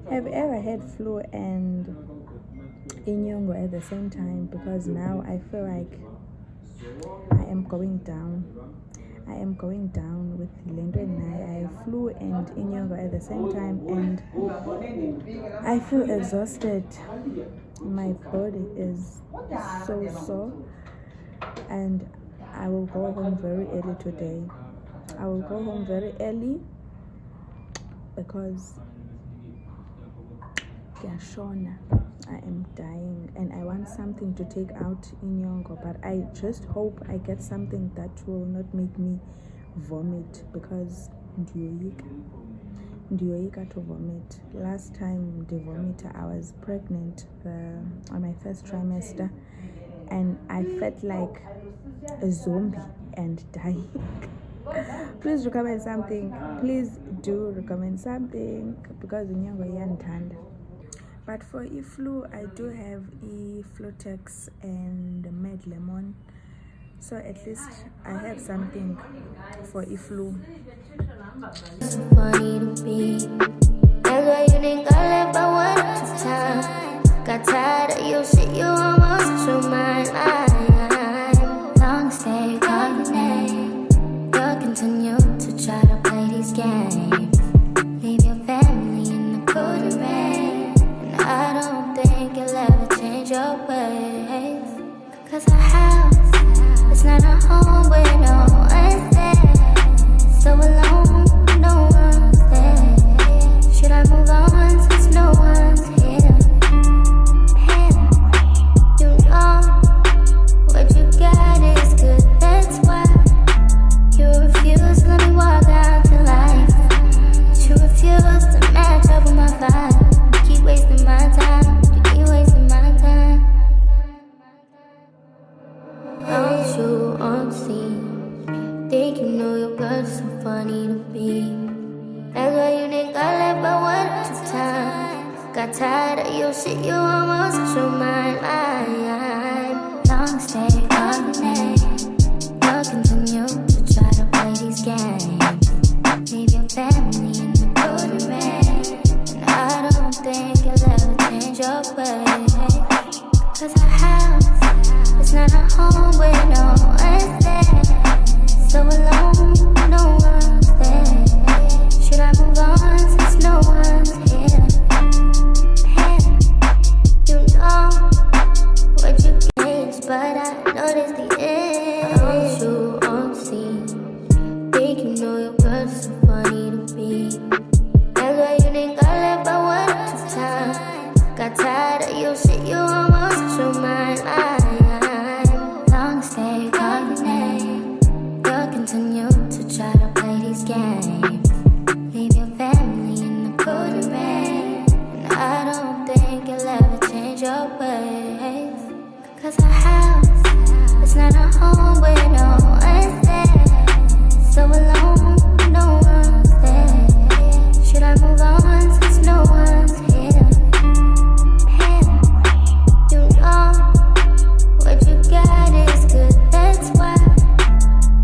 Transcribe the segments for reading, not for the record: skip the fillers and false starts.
Have you ever had flu and inyongo at the same time? Because now I feel like I am going down. I am going down with Lendo and I have flu and inyongo at the same time, and I feel exhausted. My body is so sore, and I will go home very early today. I will go home very early because I am dying and I want something to take out in Yongo, but I just hope I get something that will not make me vomit, because ndiyoyika to vomit. Last time the vomiter, I was pregnant on my first trimester, and I felt like a zombie and dying. Please recommend something. Please do recommend something, because inyongo iyandithanda. But for flu, I do have Flutex and Med Lemon, so at least I have something for flu. Funny to be. That's why you didn't call it but one time. Got tired of you, shit, you almost threw my line. Long stay, call your name. You'll continue to try to play these games. Leave your family in the cold rain. I don't think you'll ever change your ways, 'cause our house is not a home where no one's there. So alone, no one's there. Should I move on since no one's here? Man, you know what you got is good, that's why you refuse to let me walk out your life. You refuse to match up with my vibe. Wasting my time, you keep wasting my time. Don't you on scene? Think you know your girl so funny to be. That's why you didn't call it but one time. Got tired of your shit, you almost threw my line. Long stay, call your name. You'll continue to try to play these games. Leave your family in the cold rain. I don't think you'll ever change your ways, 'cause our house is not a home where no one's there. So alone, no one's there. Should I move on since no one's here? Man, you know what you gained, but I noticed the end. Don't you on scene? Think you know your girl's so funny to be. That's why you didn't call it but one time. Got tired of your shit, you almost threw my line. Long stay, call your name. You'll continue to try to play these games. Leave your family in the cold rain. And I don't think you'll ever change your ways, 'cause our house is not a home where no one's there. So alone, no one's there. Should I move on since no one's here? Man, you know what you got is good, that's why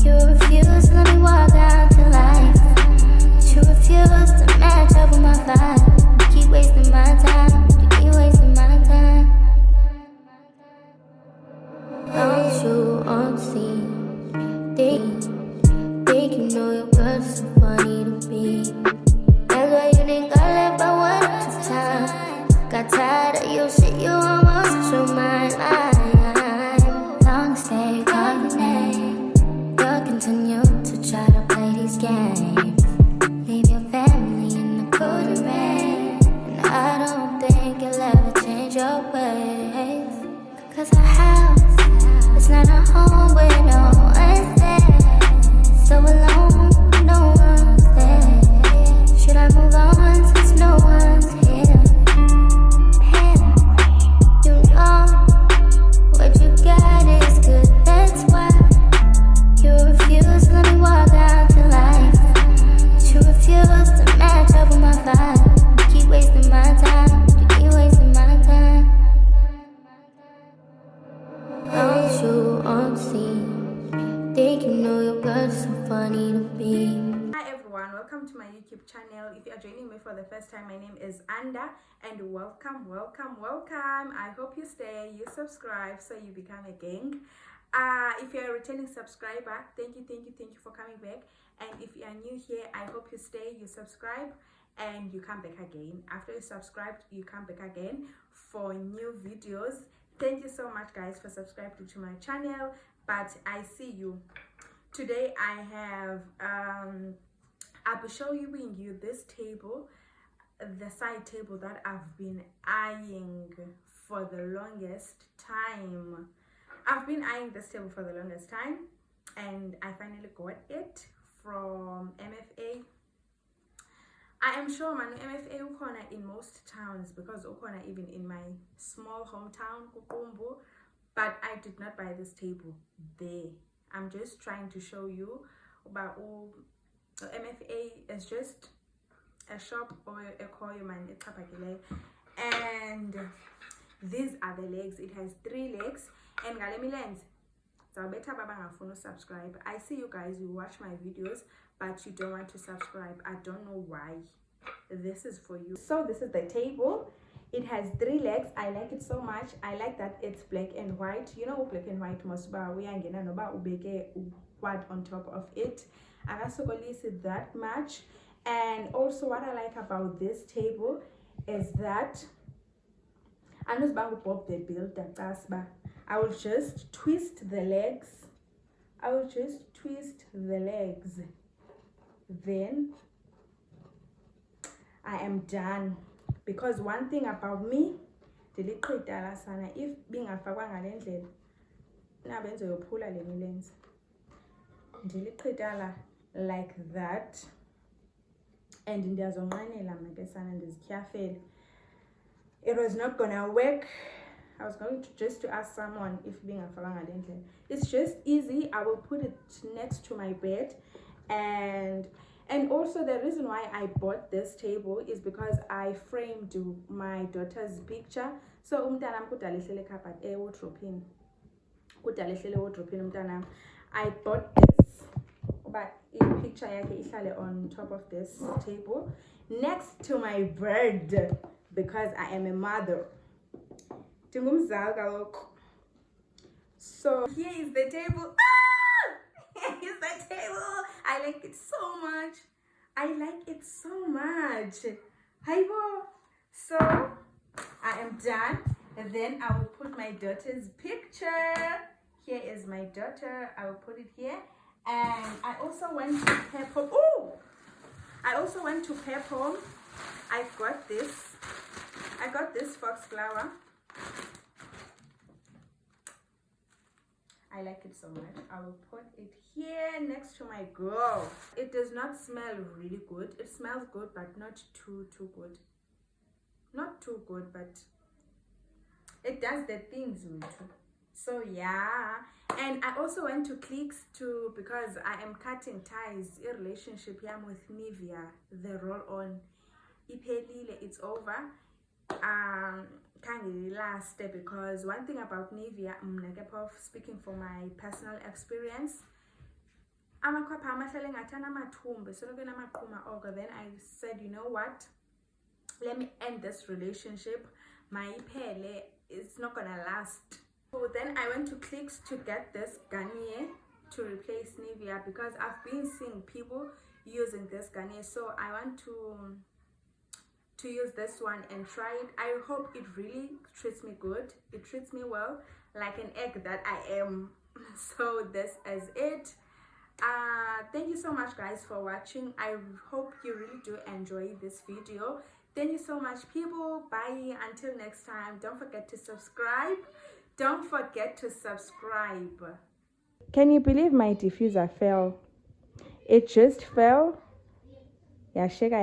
you refuse to let me walk out your life. You refuse to match up with my vibe. You keep wasting my time, you keep wasting my time. Don't you on scene? Think you know your girl's so funny to be. That's why you didn't call it but one time. Got tired of your shit, you almost threw my line. Long stay, call your name. You'll continue to try to play these games. Leave your family in the cold rain. And I don't think you'll ever change your ways, 'cause our house is not a home where no one's there. So alone, no one's there. Should I move on since no one's here? Man, you know what you got is good, that's why you refuse to let me walk out your life. You refuse to match up with my vibe. You keep wasting my time, you keep wasting my time. on scene. Think you know your girl so funny to be. Hi everyone, welcome to my YouTube channel. If you are joining me for the first time, my name is Anda and welcome. I hope you stay, you subscribe so you become a gang. If you're a returning subscriber, thank you for coming back. And if you are new here, I hope you stay, you subscribe and you come back again. After you subscribed, you come back again for new videos. Thank you so much guys for subscribing to my channel. But I see you today. I have I'll be showing you this table, the side table that I've been eyeing for the longest time. I've been eyeing this table for the longest time and I finally got it from MFA. I am sure man MFA ukona in most towns, because ukona even in my small hometown Kukumbu, but I did not buy this table there. I'm just trying to show you about MFA is just a shop or a koyman, and these are the legs. It has 3 legs and galemi lens. So better baba subscribe. I see you guys, you watch my videos but you don't want to subscribe. I don't know why. This is for you. So this is the table. It has 3 legs. I like it so much. I like that it's black and white. You know, black and white must be what on top of it. I also it that much. And also what I like about this table is that I know about Bob the builder. I will just twist the legs. Then I am done. Because one thing about me, if being a fakwanga like that, and it was not gonna work. I was going to just to ask someone if being a fakwanga. It's just easy. I will put it next to my bed, and also the reason why I bought this table is because I framed my daughter's picture. So I bought this, but in picture on top of this table next to my bed because I am a mother. So here is the table. Here is the table. I like it so much. So I am done. And then I will put my daughter's picture. Here is my daughter. I will put it here. And I also went to Pepper. Oh! I also went to Pepper. I got this fox flower. I like it so much. I will put it here next to my girl. It does not smell really good. It smells good, but not too good. Not too good, but it does the things we do. So yeah. And I also went to Clicks too, because I am cutting ties in relationship here with Nivea, the roll-on. It's over. Can't really last, because one thing about Nivea, speaking from my personal experience, then I said, you know what, let me end this relationship. My pele, it's not gonna last. So then I went to Clicks to get this Garnier to replace Nivea, because I've been seeing people using this Garnier, so I want to use this one and try it. I hope it really treats me good. It treats me well, like an egg that I am. So this is it. Thank you so much guys for watching. I hope you really do enjoy this video. Thank you so much people. Bye until next time. Don't forget to subscribe. Can you believe my diffuser fell? It just fell. Yeah, shake a